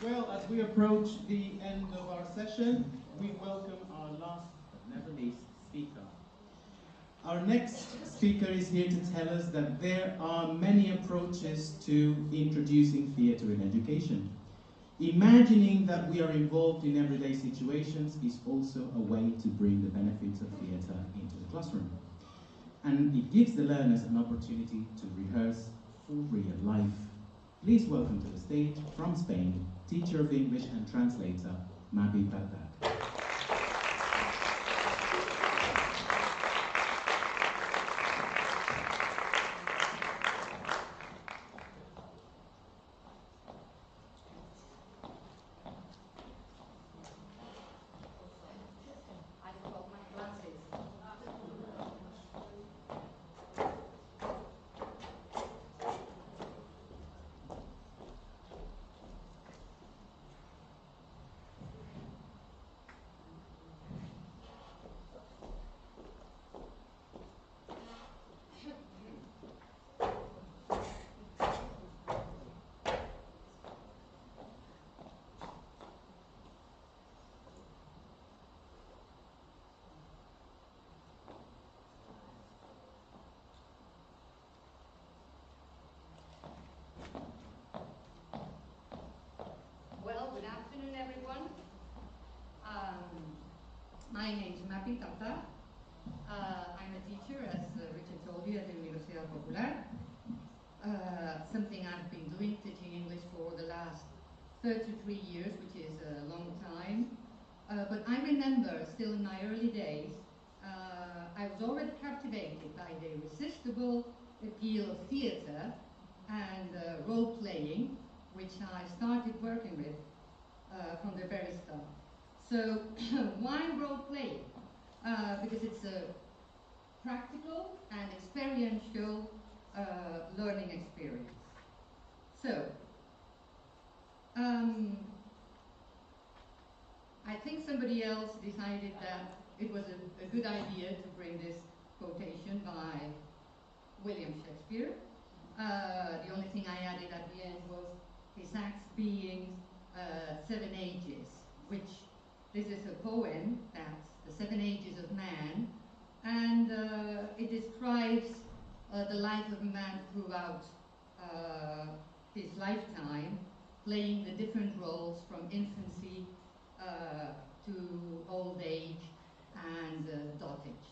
Well, as we approach the end of our session, we welcome our last but never least speaker. Our next speaker is here to tell us that there are many approaches to introducing theatre in education. Imagining that we are involved in everyday situations is also a way to bring the benefits of theatre into the classroom. And it gives the learners an opportunity to rehearse for real life. Please welcome to the stage, from Spain, teacher of English and translator, Mapi Tartaj. Good afternoon, everyone. My name is Mapi Tartaj. I'm a teacher, as Richard told you, at the Universidad Popular. Something I've been doing, teaching English for the last 33 years, which is a long time. But I remember, still in my early days, I was already captivated by the irresistible appeal of theatre and role-playing, which I started working with from the very start. So why role-playing? Because it's a practical and experiential learning experience. So I think somebody else decided that it was a good idea to bring this quotation by William Shakespeare. The only thing I added at the end was his acts being 7 ages, which this is a poem, that's the 7 ages of man, and it describes the life of a man throughout his lifetime, playing the different roles from infancy to old age and dotage.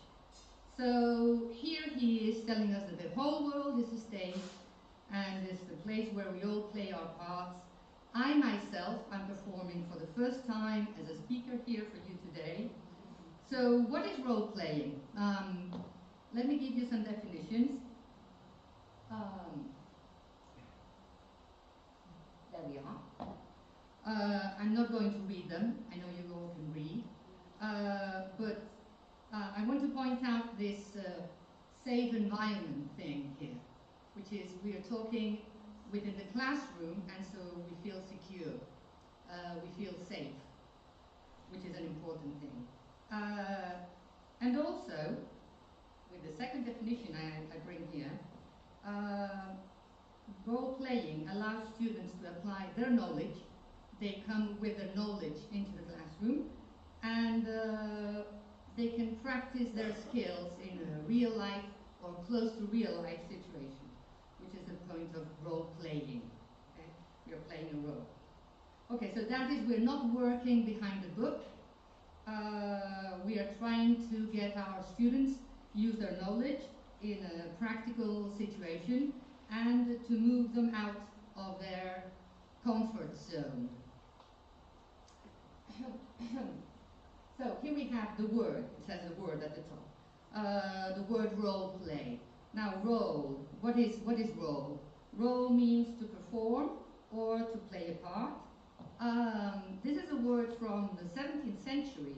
So here he is telling us that the whole world is a stage and is the place where we all play our parts. I myself am performing for the first time as a speaker here for you today. So what is role-playing? Let me give you some definitions. There we are. I'm not going to read them. I know you all can read. But I want to point out this safe environment thing here, which is we are talking within the classroom, and so we feel secure, we feel safe, which is an important thing. And also, with the second definition I bring here, role-playing allows students to apply their knowledge. They come with their knowledge into the classroom, and they can practice their skills in a real-life or close to real-life situation, which is the point of role-playing. Okay? You're playing a role. Okay, so that is, we're not working behind the book. We are trying to get our students use their knowledge in a practical situation and to move them out of their comfort zone. So here we have the word. It says the word at the top. The word role play. Now role, what is role? Role means to perform or to play a part. This is a word from the 17th century.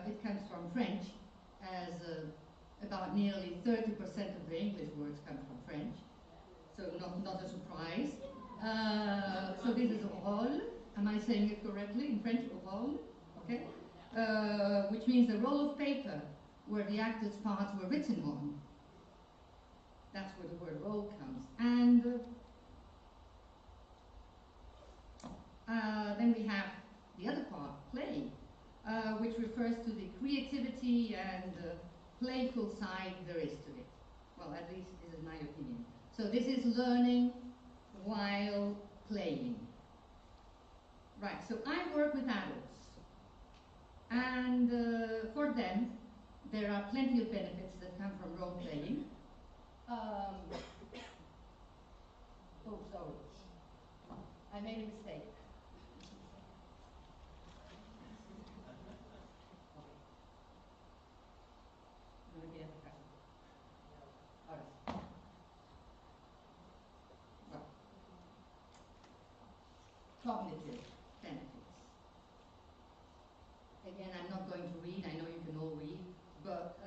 It comes from French, as about nearly 30% of the English words come from French. So not a surprise. So this is rôle. Am I saying it correctly in French? Rôle, okay? Which means a roll of paper where the actors' parts were written on. That's where the word role comes. And then we have the other part, play, which refers to the creativity and playful side there is to it. Well, at least this is my opinion. So this is learning while playing. Right, so I work with adults, and for them, there are plenty of benefits that come from role-playing. Oh, sorry. I made a mistake. Cognitive benefits. Again, I'm not going to read, I know you can all read, but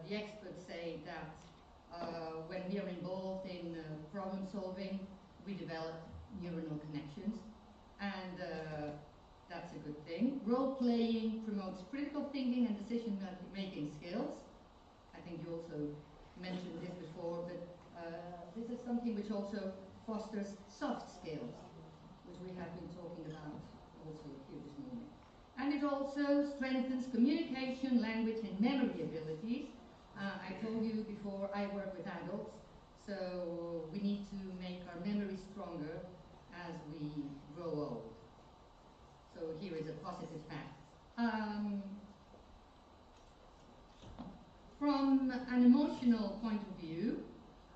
the experts say that when we are involved in problem solving, we develop neuronal connections, and that's a good thing. Role-playing promotes critical thinking and decision-making skills. I think you also mentioned this before, but this is something which also fosters soft skills, which we have been talking about also here this morning. And it also strengthens communication, language, and memory abilities. I told you before, I work with adults, so we need to make our memory stronger as we grow old. So here is a positive fact. From an emotional point of view,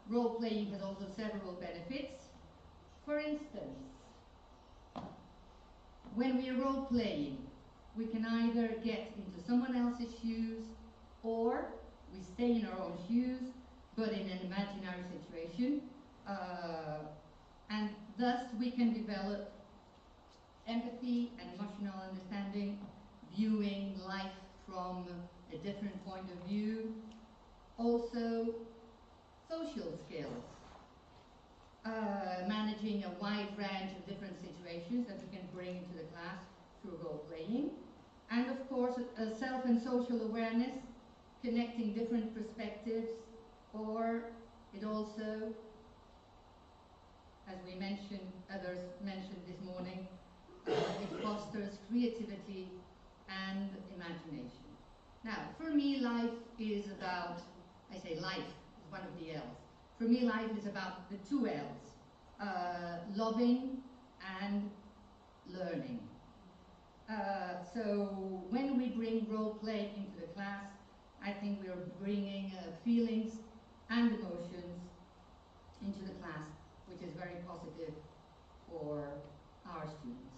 role-playing has also several benefits. For instance, when we are role-playing, we can either get into someone else's shoes, or we stay in our own shoes, but in an imaginary situation, and thus we can develop empathy and emotional understanding, viewing life from a different point of view. Also, social skills, managing a wide range of different situations that we can bring into the class through role-playing. And of course, a self and social awareness, connecting different perspectives, or it also, as we mentioned, others mentioned this morning, it fosters creativity and imagination. Now, for me, life is about, I say life is one of the L's. For me, life is about the two L's, loving and learning. So when we bring role play into the class, I think we are bringing feelings and emotions into the class, which is very positive for our students.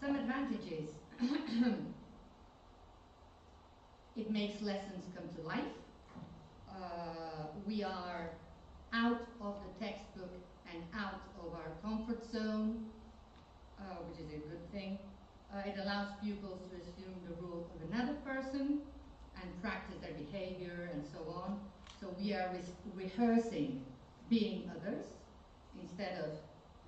Some advantages. It makes lessons come to life. We are out of the textbook and out of our comfort zone, which is a good thing. It allows pupils to assume the role of another person and practice their behavior and so on. So we are rehearsing being others instead of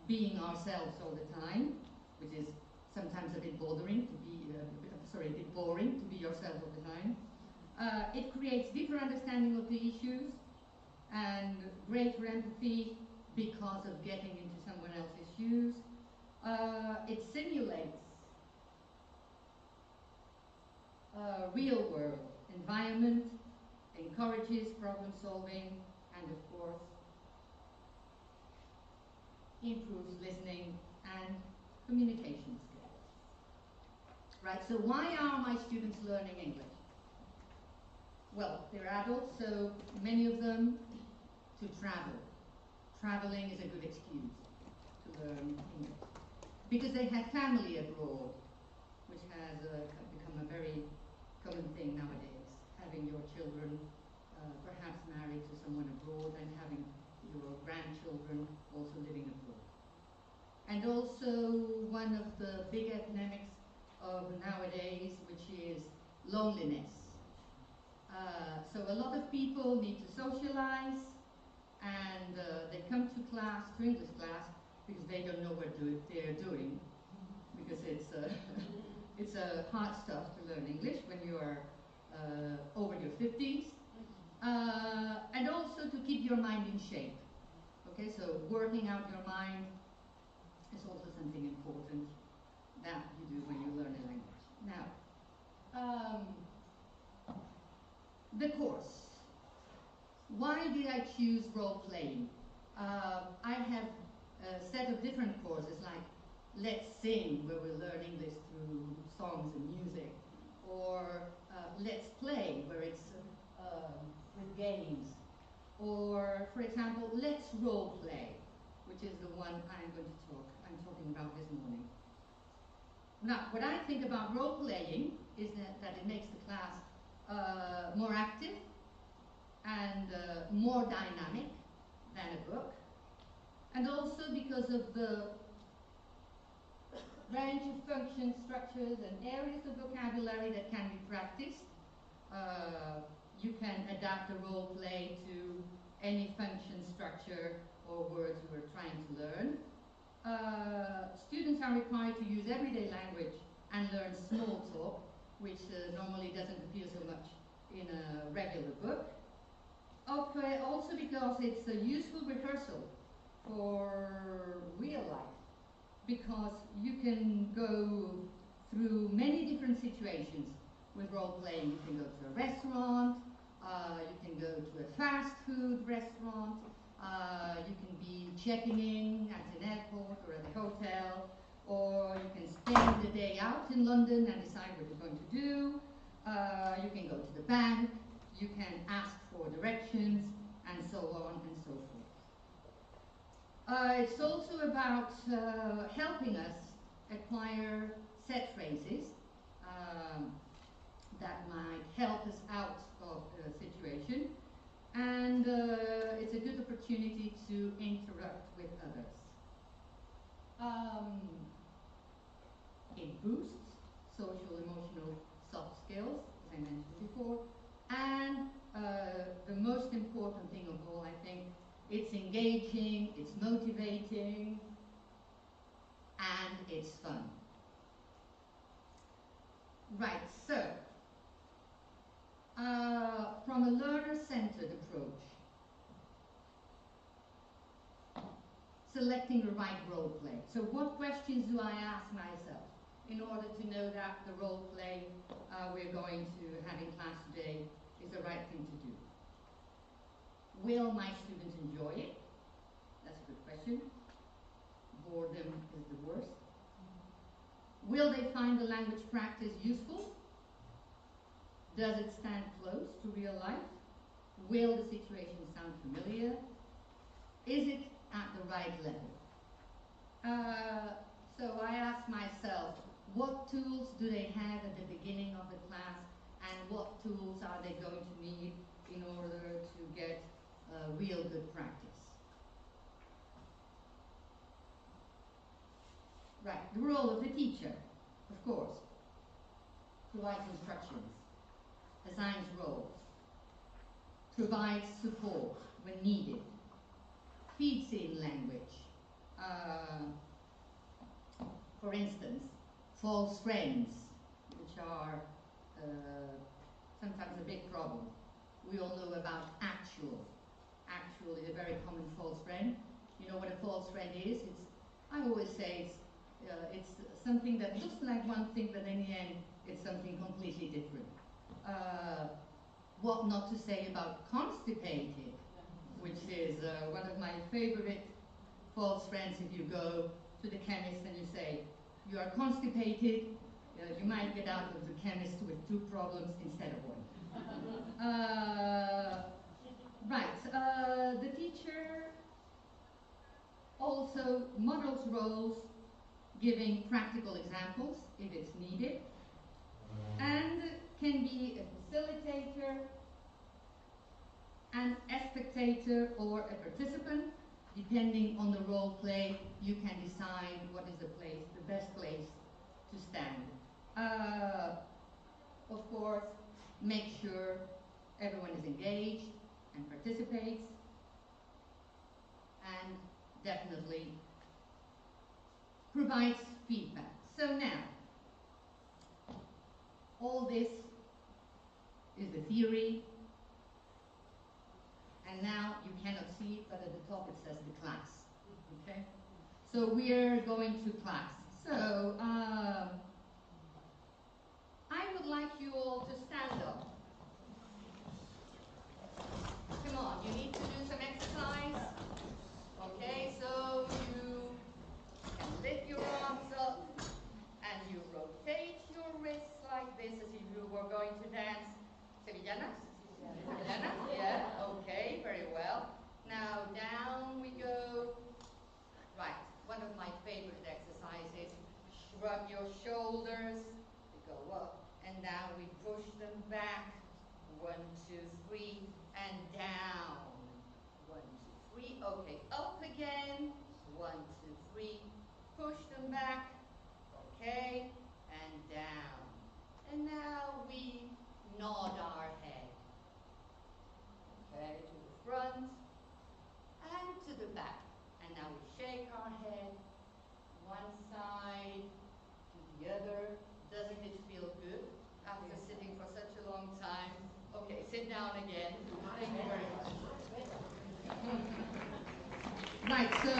being ourselves all the time, which is sometimes a bit boring to be yourself all the time. It creates deeper understanding of the issues and greater empathy because of getting into someone else's shoes. It simulates a real-world environment, encourages problem solving, and of course, improves listening and communication skills. Right, so why are my students learning English? Well, they're adults, so many of them to travel. Traveling is a good excuse to learn English. Because they have family abroad, which has become a very common thing nowadays. Having your children perhaps married to someone abroad and having your grandchildren also living abroad. And also one of the big epidemics of nowadays, which is loneliness. So a lot of people need to socialize, and they come to class, to English class, because they don't know what they're doing, because it's hard stuff to learn English when you are over your 50s, and also to keep your mind in shape. Okay, so working out your mind is also something important. important that you do when you learn a language. Now, the course. Why did I choose role-playing? I have a set of different courses, like Let's Sing, where we learn English through songs and music, or Let's Play, where it's with games, or, for example, Let's Role Play, which is the one I'm talking about this morning. Now, what I think about role playing is that it makes the class more active and more dynamic than a book, and also because of the range of functions, structures, and areas of vocabulary that can be practiced. You can adapt the role play to any function, structure, or words you are trying to learn. Students are required to use everyday language and learn small talk, which normally doesn't appear so much in a regular book. Okay, also because it's a useful rehearsal for real life, because you can go through many different situations with role playing. You can go to a restaurant, you can go to a fast food restaurant, you can be checking in at an airport or at a hotel, or you can spend the day out in London and decide what you're going to do. You can go to the bank, you can ask for directions, and so on and so forth. It's also about helping us acquire set phrases that might help us out of a situation, and it's a good opportunity to interact with others. It boosts social, emotional, soft skills, as I mentioned before, and the most important thing of all, I think, it's engaging, it's motivating, and it's fun. Right, so, from a learner-centered approach, selecting the right role play. So what questions do I ask myself in order to know that the role play we're going to have in class today is the right thing to do? Will my students enjoy it? That's a good question. Boredom is the worst. Will they find the language practice useful? Does it stand close to real life? Will the situation sound familiar? Is it at the right level? So I ask myself, what tools do they have at the beginning of the class, and what tools are they going to need in order to get real good practice? Right, the role of the teacher, of course, provides instructions, assigns roles, provides support when needed, feeds in language. For instance, false friends, which are sometimes a big problem. We all know about actual is a very common false friend. You know what a false friend is? I always say it's something that looks like one thing, but in the end, it's something completely different. What not to say about constipated, which is one of my favorite false friends. If you go to the chemist and you say, you are constipated, you might get out of the chemist with 2 problems instead of 1. The teacher also models roles, giving practical examples if it's needed, and can be a facilitator, a spectator, or a participant. Depending on the role play, you can decide what is the best place to stand. Of course, make sure everyone is engaged and participates, and definitely provides feedback. So now, all this is the theory, and now you cannot see it, but at the top it says the class. Okay? So we're going to class. So, I would like you all to stand up. Come on, you need to do some exercise. Okay, so you can lift your arms up and you rotate your wrists like this as if you were going to dance. Sevillanas? Sevillanas? Yeah, okay, very well. Now down we go. Right, one of my favorite exercises. Shrug your shoulders. We go up and down. We push them back. 1, 2, 3, and down. 1, 2, 3. Okay, up again. 1, 2, 3. Push them back. Okay, and down. And now we nod our head. Okay, to the front and to the back. And now we shake our head one side to the other. Doesn't it feel good after sitting for such a long time? Okay, sit down again. Thank you very much. Right, so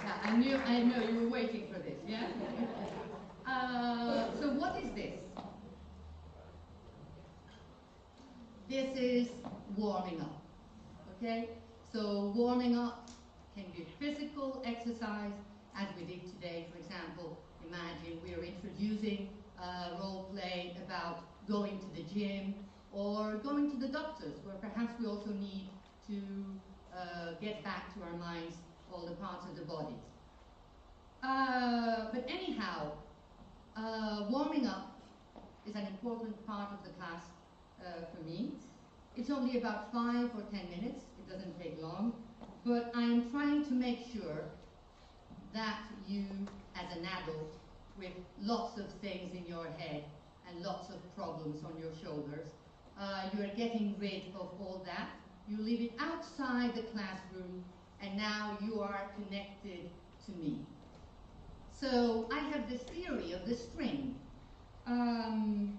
yeah, I know you were waiting for this, yeah? So what is this? This is warming up, okay? So warming up can be physical exercise, as we did today. For example, imagine we are introducing a role play about going to the gym or going to the doctors, where perhaps we also need to get back to our minds all the parts of the body. But anyhow, warming up is an important part of the class for me. It's only about 5 or 10 minutes. It doesn't take long. But I'm trying to make sure that you, as an adult, with lots of things in your head and lots of problems on your shoulders, you are getting rid of all that. You leave it outside the classroom, and now you are connected to me. So I have this theory of the string. When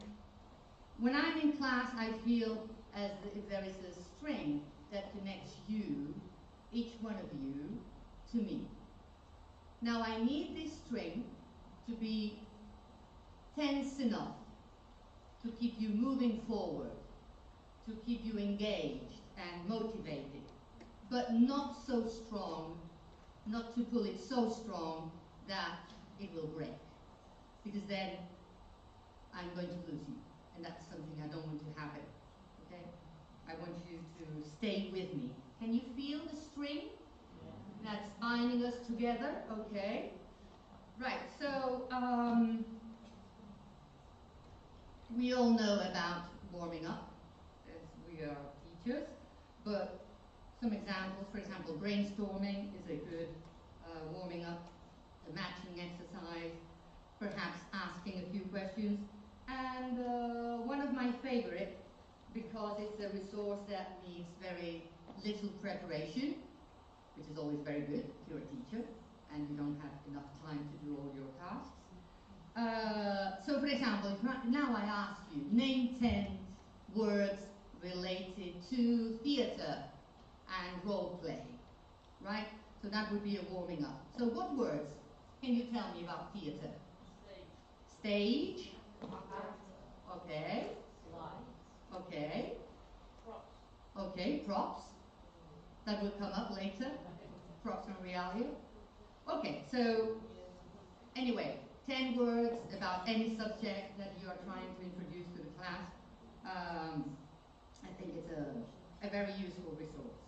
I'm in class, I feel as if there is a string that connects you, each one of you, to me. Now I need this string to be tense enough to keep you moving forward, to keep you engaged and motivated, but not so strong, not to pull it so strong that it will break. Because then I'm going to lose you, and that's something I don't want to happen, okay? I want you to stay with me. Can you feel the string that's binding us together? Okay. Right, so we all know about warming up, as we are teachers, but some examples, for example, brainstorming is a good warming up, a matching exercise, perhaps asking a few questions, and one of my favorite, because it's a resource that needs very little preparation, which is always very good if you're a teacher and you don't have enough time to do all your tasks. So for example, if now I ask you, name 10 words related to theatre and role play, right? So that would be a warming up. So what words can you tell me about theatre? Stage. Stage. Okay. Okay. Props. Okay, props. That will come up later. Props and realia. Okay, so anyway, 10 words about any subject that you are trying to introduce to the class. I think it's a very useful resource.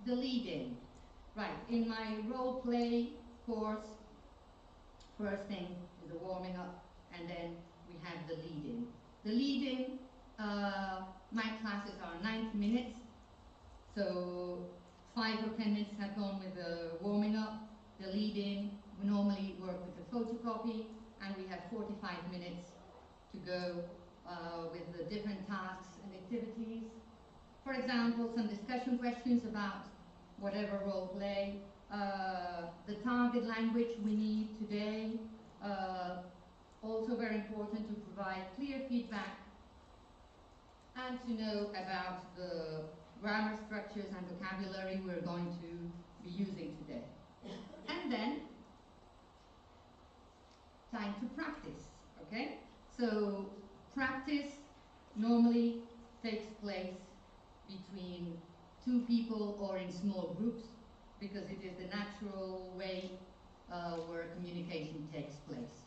The lead-in. Right, in my role play course, first thing is the warming up, and then we have the lead-in. The lead-in, my classes are 90 minutes, so 5 or 10 minutes have gone with the warming up. The lead-in, we normally work with the photocopy, and we have 45 minutes to go with the different tasks and activities. For example, some discussion questions about whatever role play, the target language we need today, also very important to provide clear feedback and to know about the grammar structures and vocabulary we're going to be using today. And then, time to practice, okay? So, practice normally takes place between two people or in small groups, because it is the natural way where communication takes place.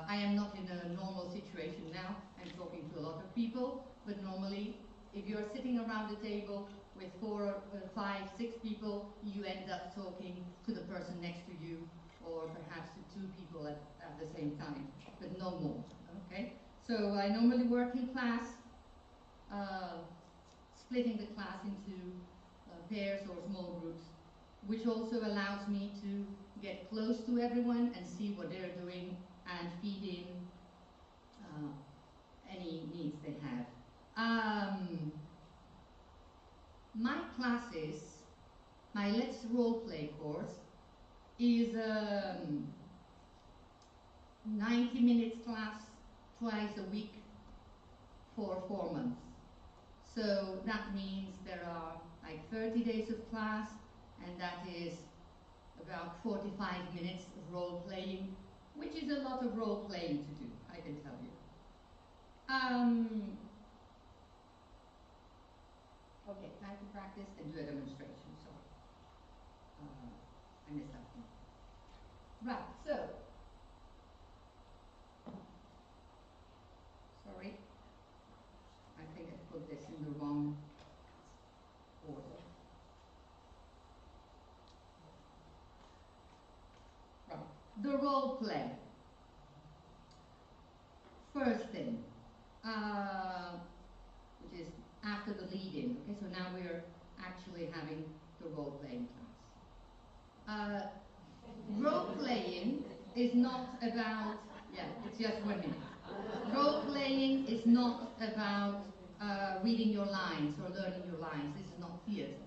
I am not in a normal situation now. I'm talking to a lot of people, but normally, if you're sitting around the table with 4, 5, 6 people, you end up talking to the person next to you, or perhaps to 2 people at the same time, but no more, okay? So I normally work in class, splitting the class into pairs or small groups, which also allows me to get close to everyone and see what they're doing and feed in any needs they have. My classes, my Let's Role Play course, is 90 minutes class twice a week for 4 months. So that means there are like 30 days of class, and that is about 45 minutes of role playing, which is a lot of role playing to do, I can tell you. Okay, time to practice and do a demonstration, sorry. I missed that one. Right, so, sorry, I think I put this in the wrong order. Right, the role play. First thing, which is after the lead-in. Okay, so now we're actually having the role-playing class. Role-playing is not about, yeah, it's just 1 minute. Role-playing is not about reading your lines or learning your lines. This is not theatre.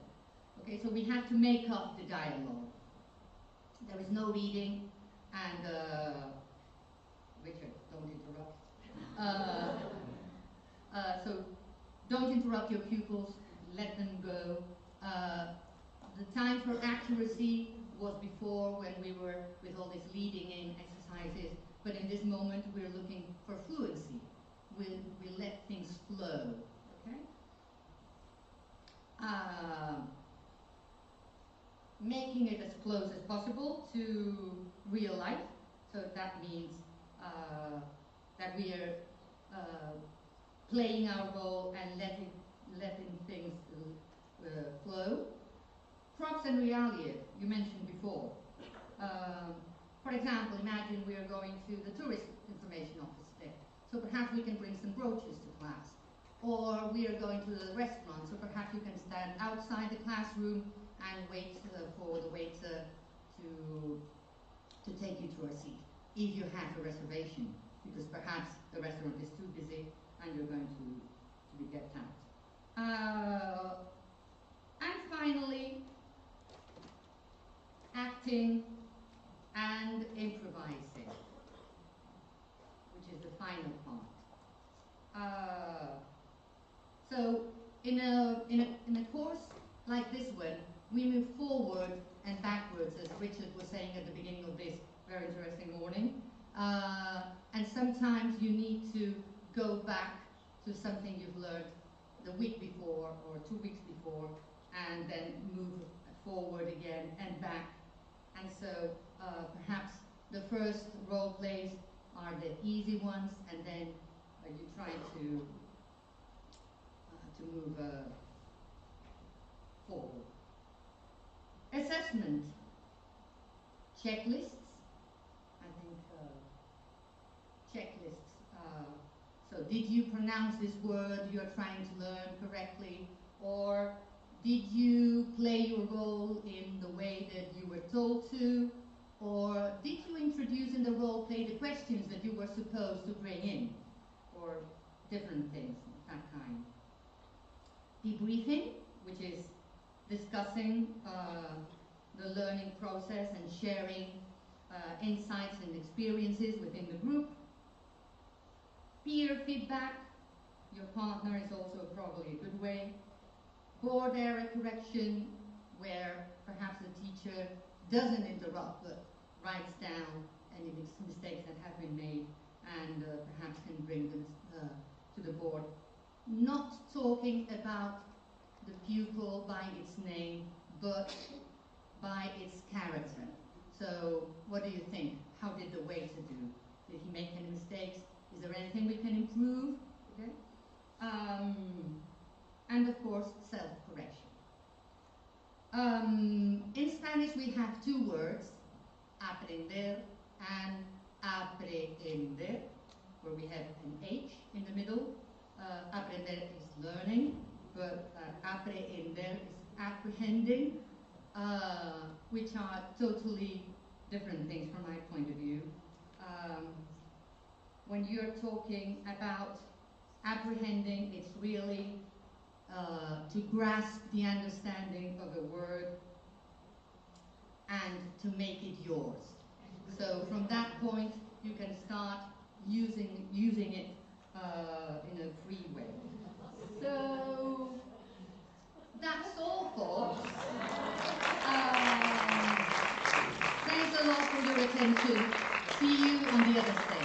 Okay, so we have to make up the dialogue. There is no reading, and Richard, don't interrupt. So don't interrupt your pupils, let them go. The time for accuracy was before, when we were with all these leading in exercises, but in this moment we're looking for fluency. We let things flow, okay? Making it as close as possible to real life, so that means that we are playing our role and letting things flow. Props and realia, you mentioned before. For example, imagine we are going to the tourist information office today, so perhaps we can bring some brooches to class. Or we are going to the restaurant, so perhaps you can stand outside the classroom and wait for the waiter to take you to a seat, if you have a reservation, because perhaps the restaurant is too busy and you're going to be kept out. And finally, acting and improvising, which is the final part. So in a course like this one, we move forward and backwards, as Richard was saying at the beginning of this very interesting morning. And sometimes you need to go back to something you've learned the week before or 2 weeks before, and then move forward again and back. And so perhaps the first role plays are the easy ones, and then you try to move forward. Assessment. Checklists. I think checklists. So did you pronounce this word you're trying to learn correctly? Or did you play your role in the way that you were told to? Or did you introduce in the role play the questions that you were supposed to bring in? Or different things of that kind. Debriefing, which is discussing the learning process and sharing insights and experiences within the group. Peer feedback, your partner is also probably a good way. board area correction, where perhaps the teacher doesn't interrupt but writes down any mistakes that have been made and perhaps can bring them to the board. Not talking about the pupil by its name, but by its character. So, what do you think? How did the waiter do? Did he make any mistakes? Is there anything we can improve? Okay. And of course, self-correction. In Spanish, we have two words, aprender and aprehender, where we have an H in the middle. Aprender is learning, but aprehender is apprehending, which are totally different things from my point of view. When you're talking about apprehending, it's really to grasp the understanding of a word and to make it yours. So from that point, you can start using it in a free way. So that's all, folks. Thanks a lot for your attention. See you on the other side.